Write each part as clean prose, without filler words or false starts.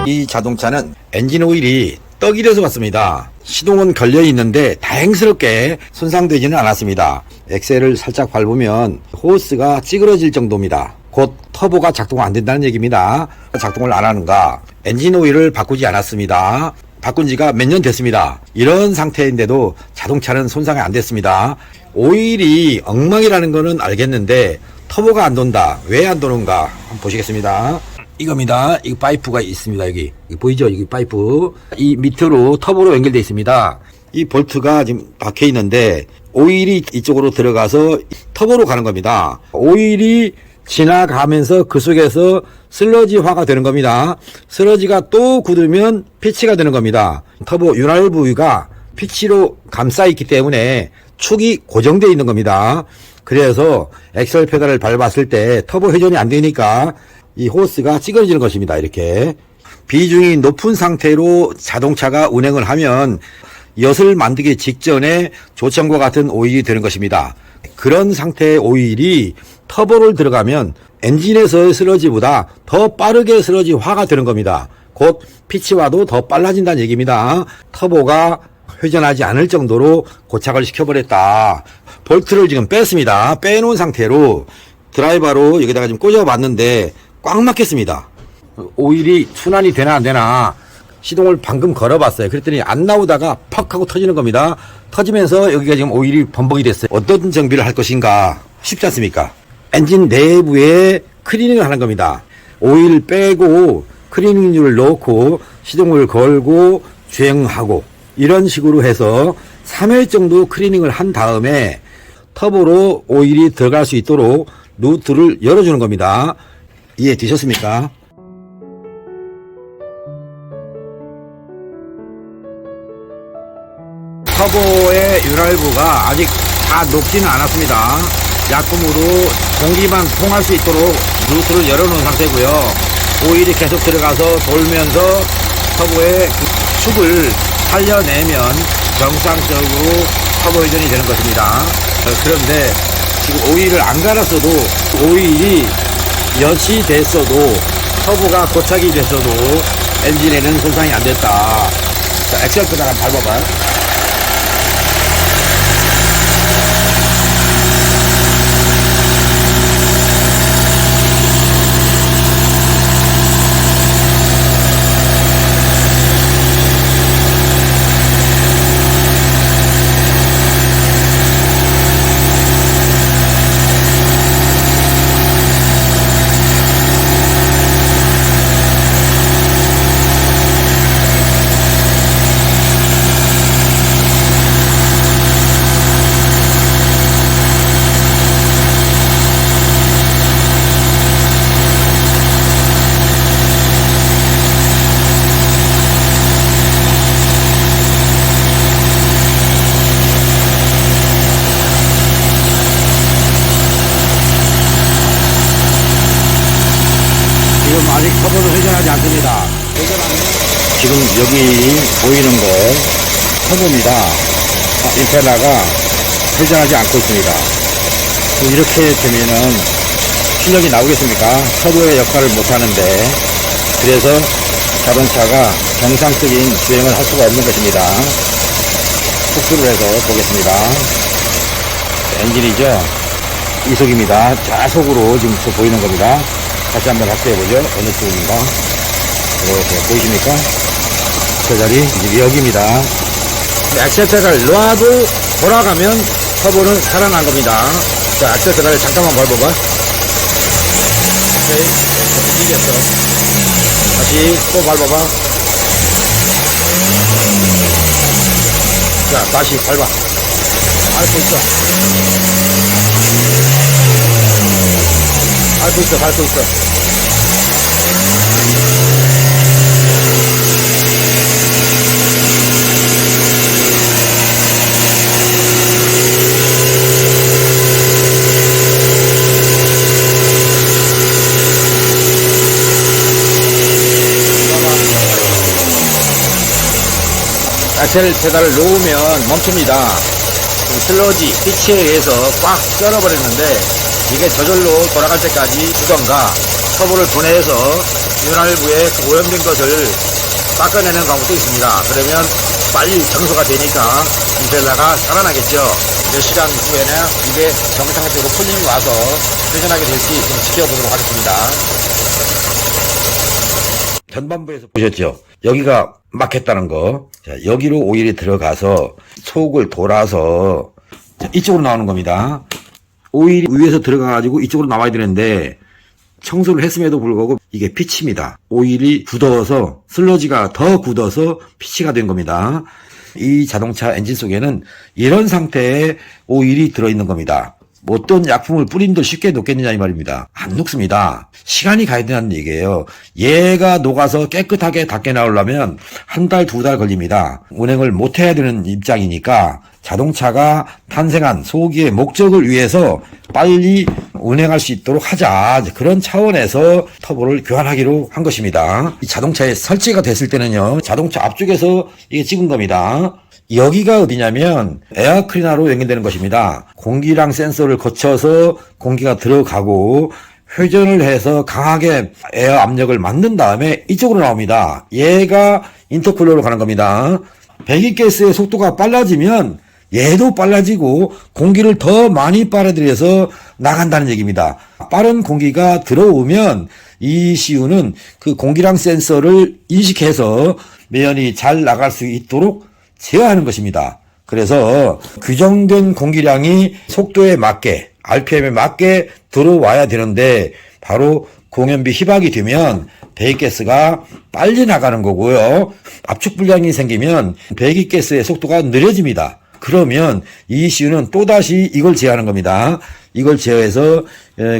이 자동차는 엔진 오일이 떡이려서 왔습니다. 시동은 걸려 있는데 다행스럽게 손상되지는 않았습니다. 엑셀을 살짝 밟으면 호스가 찌그러질 정도입니다. 곧 터보가 작동 안 된다는 얘기입니다. 작동을 안 하는가? 엔진 오일을 바꾸지 않았습니다. 바꾼 지가 몇 년 됐습니다. 이런 상태인데도 자동차는 손상이 안 됐습니다. 오일이 엉망이라는 거는 알겠는데 터보가 안 돈다. 왜 안 도는가? 한번 보시겠습니다. 이겁니다. 이 파이프가 있습니다. 여기 보이죠? 여기 파이프. 이 밑으로 터보로 연결되어 있습니다. 이 볼트가 지금 박혀 있는데 오일이 이쪽으로 들어가서 터보로 가는 겁니다. 오일이 지나가면서 그 속에서 슬러지화가 되는 겁니다. 슬러지가 또 굳으면 피치가 되는 겁니다. 터보 윤활 부위가 피치로 감싸 있기 때문에 축이 고정되어 있는 겁니다. 그래서 엑셀 페달을 밟았을 때 터보 회전이 안 되니까 이 호스가 찌그러지는 것입니다. 이렇게 비중이 높은 상태로 자동차가 운행을 하면 엿을 만들기 직전에 조청과 같은 오일이 되는 것입니다. 그런 상태의 오일이 터보를 들어가면 엔진에서의 슬러지보다 더 빠르게 슬러지화가 되는 겁니다. 곧 피치화도 더 빨라진다는 얘기입니다. 터보가 회전하지 않을 정도로 고착을 시켜버렸다. 볼트를 지금 뺐습니다. 빼놓은 상태로 드라이버로 여기다가 좀 꽂아봤는데 꽉 막혔습니다. 오일이 순환이 되나 안 되나 시동을 방금 걸어봤어요. 그랬더니 안 나오다가 퍽 하고 터지는 겁니다. 터지면서 여기가 지금 오일이 범벅이 됐어요. 어떤 정비를 할 것인가 쉽지 않습니까? 엔진 내부에 클리닝을 하는 겁니다. 오일 빼고 클리닝유를 넣고 시동을 걸고 주행하고 이런 식으로 해서 3회 정도 클리닝을 한 다음에 터보로 오일이 들어갈 수 있도록 루트를 열어주는 겁니다. 이해되셨습니까? 터보의 윤활부가 아직 다 녹지는 않았습니다. 약품으로 공기만 통할 수 있도록 루트를 열어놓은 상태고요. 오일이 계속 들어가서 돌면서 터보의 축을 살려내면 정상적으로 터보 회전이 되는 것입니다. 그런데 지금 오일을 안 갈았어도 오일이 엿이 됐어도 터보가 고착이 됐어도 엔진에는 손상이 안 됐다. 자, 엑셀 페달 한번 밟아봐요. 지금 아직 터보는 회전하지 않습니다. 지금 여기 보이는 거 터보입니다. 임펠러가 회전하지 않고 있습니다. 이렇게 되면은 출력이 나오겠습니까? 터보의 역할을 못하는데, 그래서 자동차가 정상적인 주행을 할 수가 없는 것입니다. 속수를 해서 보겠습니다. 엔진이죠. 이속입니다. 좌속으로 지금 보이는 겁니다. 다시 한번 확대해보죠. 어느 쪽인가? 이렇게 보이십니까? 페달이 이제 여기입니다. 엑셀 페달 놔도 돌아가면 터보는 살아난 겁니다. 자, 엑셀 페달을 잠깐만 밟아봐. 오케이. 이겼어. 다시 또 밟아봐. 자, 다시 밟아. 밟고 있어. 밟고 있어, 밟고 있어. 엑셀 페달을 놓으면 멈춥니다. 슬러지, 피치에 의해서 꽉 썰어버리는데 이게 저절로 돌아갈 때까지 두던가 터보를 분해해서 윤활부에 그 오염된 것을 닦아내는 방법도 있습니다. 그러면 빨리 정소가 되니까 임펠러가 살아나겠죠. 몇 시간 후에는 이게 정상적으로 풀림이 와서 회전하게 될지 좀 지켜보도록 하겠습니다. 전반부에서 보셨죠? 여기가 막혔다는 거. 자, 여기로 오일이 들어가서 속을 돌아서 자, 이쪽으로 나오는 겁니다. 오일이 위에서 들어가가지고 이쪽으로 나와야 되는데 청소를 했음에도 불구하고 이게 피치입니다. 오일이 굳어서 슬러지가 더 굳어서 피치가 된 겁니다. 이 자동차 엔진 속에는 이런 상태의 오일이 들어있는 겁니다. 뭐 어떤 약품을 뿌린들 쉽게 녹겠느냐 이 말입니다. 안 녹습니다. 시간이 가야 된다는 얘기예요. 얘가 녹아서 깨끗하게 닦여 나오려면 한 달, 두 달 걸립니다. 운행을 못 해야 되는 입장이니까 자동차가 탄생한 소기의 목적을 위해서 빨리 운행할 수 있도록 하자. 그런 차원에서 터보를 교환하기로 한 것입니다. 이 자동차에 설치가 됐을 때는요, 자동차 앞쪽에서 이게 찍은 겁니다. 여기가 어디냐면 에어클리너로 연결되는 것입니다. 공기랑 센서를 거쳐서 공기가 들어가고 회전을 해서 강하게 에어 압력을 만든 다음에 이쪽으로 나옵니다. 얘가 인터쿨러로 가는 겁니다. 배기가스의 속도가 빨라지면 얘도 빨라지고 공기를 더 많이 빨아들여서 나간다는 얘기입니다. 빠른 공기가 들어오면 ECU는 그 공기랑 센서를 인식해서 매연이 잘 나갈 수 있도록 제어하는 것입니다. 그래서 규정된 공기량이 속도에 맞게 RPM에 맞게 들어와야 되는데 바로 공연비 희박이 되면 배기가스가 빨리 나가는 거고요. 압축 불량이 생기면 배기가스의 속도가 느려집니다. 그러면 ECU는 또다시 이걸 제어하는 겁니다. 이걸 제어해서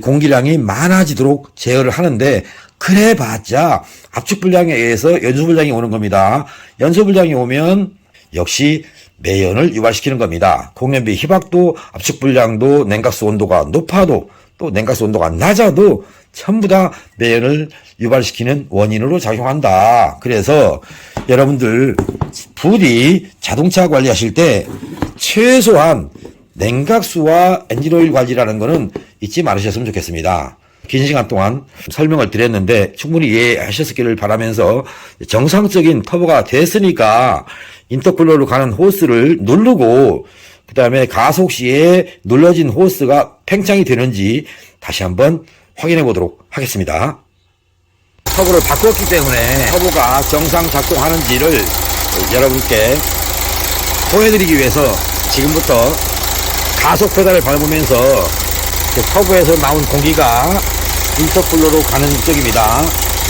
공기량이 많아지도록 제어를 하는데 그래봤자 압축 불량에 의해서 연소 불량이 오는 겁니다. 연소 불량이 오면 역시 매연을 유발시키는 겁니다. 공연비 희박도 압축 불량도 냉각수 온도가 높아도 또 냉각수 온도가 낮아도 전부 다 매연을 유발시키는 원인으로 작용한다. 그래서 여러분들 부디 자동차 관리하실 때 최소한 냉각수와 엔진오일 관리라는 거는 잊지 말으셨으면 좋겠습니다. 긴 시간 동안 설명을 드렸는데 충분히 이해하셨기를 바라면서 정상적인 터보가 됐으니까 인터쿨러로 가는 호스를 누르고 그 다음에 가속 시에 눌러진 호스가 팽창이 되는지 다시 한번 확인해 보도록 하겠습니다. 터보를 바꿨기 때문에 터보가 정상 작동하는지를 여러분께 보여드리기 위해서 지금부터 가속 페달을 밟으면서 터보에서 나온 공기가 인터쿨러로 가는 쪽입니다.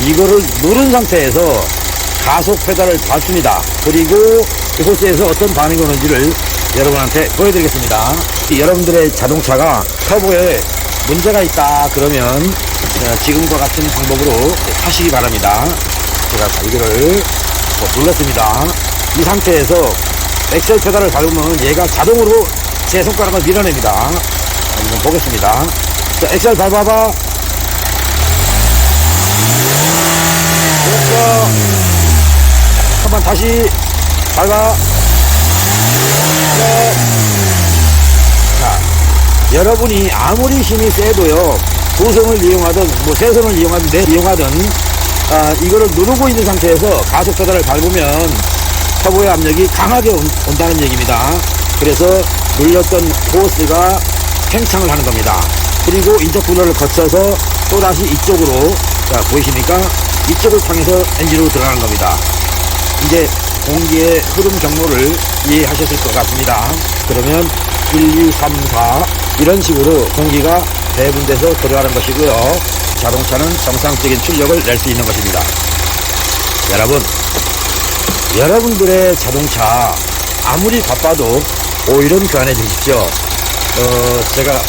이거를 누른 상태에서 가속 페달을 밟습니다. 그리고 이곳에서 어떤 반응이 오는지를 여러분한테 보여드리겠습니다. 여러분들의 자동차가 터보에 문제가 있다 그러면 지금과 같은 방법으로 하시기 바랍니다. 제가 갈기를 눌렀습니다. 이 상태에서 엑셀 페달을 밟으면 얘가 자동으로 제 손가락을 밀어냅니다. 한번 보겠습니다. 자, 엑셀 밟아봐. 됐어. 한번 다시 밟아. 네. 자, 여러분이 아무리 힘이 세도요, 두 손을 이용하든 뭐 세 손을 이용하든 이거를 누르고 있는 상태에서 가속 페달을 밟으면 터보의 압력이 강하게 온다는 얘기입니다. 그래서 눌렸던 호스가 팽창을 하는 겁니다. 그리고 인터쿨러를 거쳐서 또다시 이쪽으로, 자 보이십니까? 이쪽을 향해서 엔진으로 들어가는 겁니다. 이제 공기의 흐름 경로를 이해하셨을 것 같습니다. 그러면 1, 2, 3, 4 이런 식으로 공기가 배분돼서 들어가는 것이고요. 자동차는 정상적인 출력을 낼 수 있는 것입니다. 여러분들의 자동차 아무리 바빠도 오일은 교환해 주십시오. 제가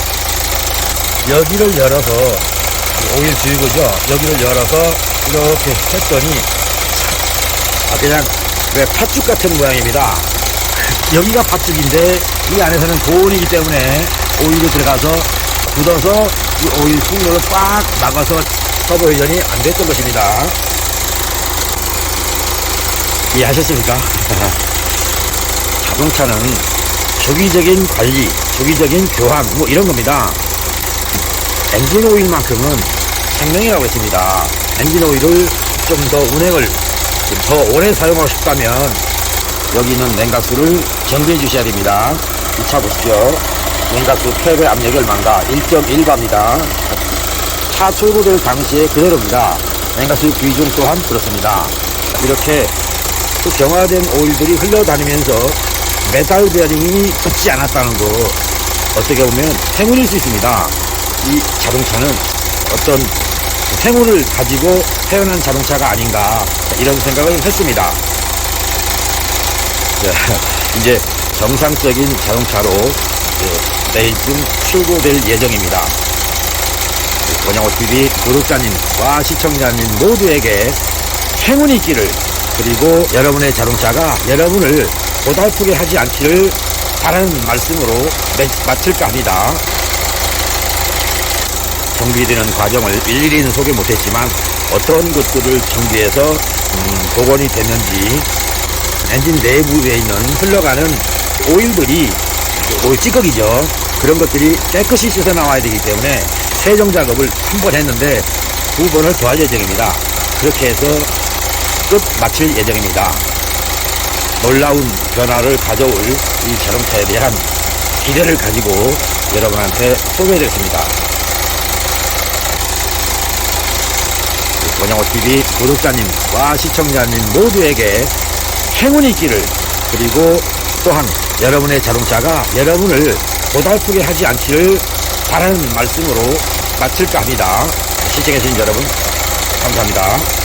여기를 열어서 오일 주유구죠. 여기를 열어서 이렇게 했더니 그냥 왜 팥죽 같은 모양입니다. 여기가 팥죽인데 이 안에서는 고온이기 때문에 오일이 들어가서 굳어서 이 오일 풍로를 꽉 막아서 터보 회전이 안 됐던 것입니다. 이해하셨습니까? 자동차는 주기적인 관리, 주기적인 교환 뭐 이런 겁니다. 엔진 오일만큼은 생명이라고 했습니다. 엔진 오일을 좀 더 운행을 좀 더 오래 사용하고 싶다면 여기 있는 냉각수를 정비해 주셔야 됩니다. 이 차 보십시오. 냉각수 폐배 압력이 얼마인가? 1.1바입니다. 차 출고될 당시에 그대로입니다. 냉각수 비중 또한 그렇습니다. 이렇게 그 경화된 오일들이 흘러다니면서 메탈 베어링이 붙지 않았다는 거 어떻게 보면 행운일 수 있습니다. 이 자동차는 어떤 행운을 가지고 태어난 자동차가 아닌가 이런 생각을 했습니다. 이제 정상적인 자동차로 내일쯤 출고될 예정입니다. 권영호TV 구독자님과 시청자님 모두에게 행운이 있기를, 그리고 여러분의 자동차가 여러분을 고달프게 하지 않기를 바라는 말씀으로 마칠까 합니다. 정비되는 과정을 일일이는 소개 못했지만 어떤 것들을 정비해서 복원이 됐는지, 엔진 내부에 있는 흘러가는 오일들이 오일 찌꺼기죠. 그런 것들이 깨끗이 씻어 나와야 되기 때문에 세정 작업을 한 번 했는데 2번을 더 할 예정입니다. 그렇게 해서 끝 마칠 예정입니다. 놀라운 변화를 가져올 이 자동차에 대한 기대를 가지고 여러분한테 소개해드렸습니다. 권영호TV 구독자님과 시청자님 모두에게 행운이 있기를, 그리고 또한 여러분의 자동차가 여러분을 고달프게 하지 않기를 바라는 말씀으로 마칠까 합니다. 시청해주신 여러분 감사합니다.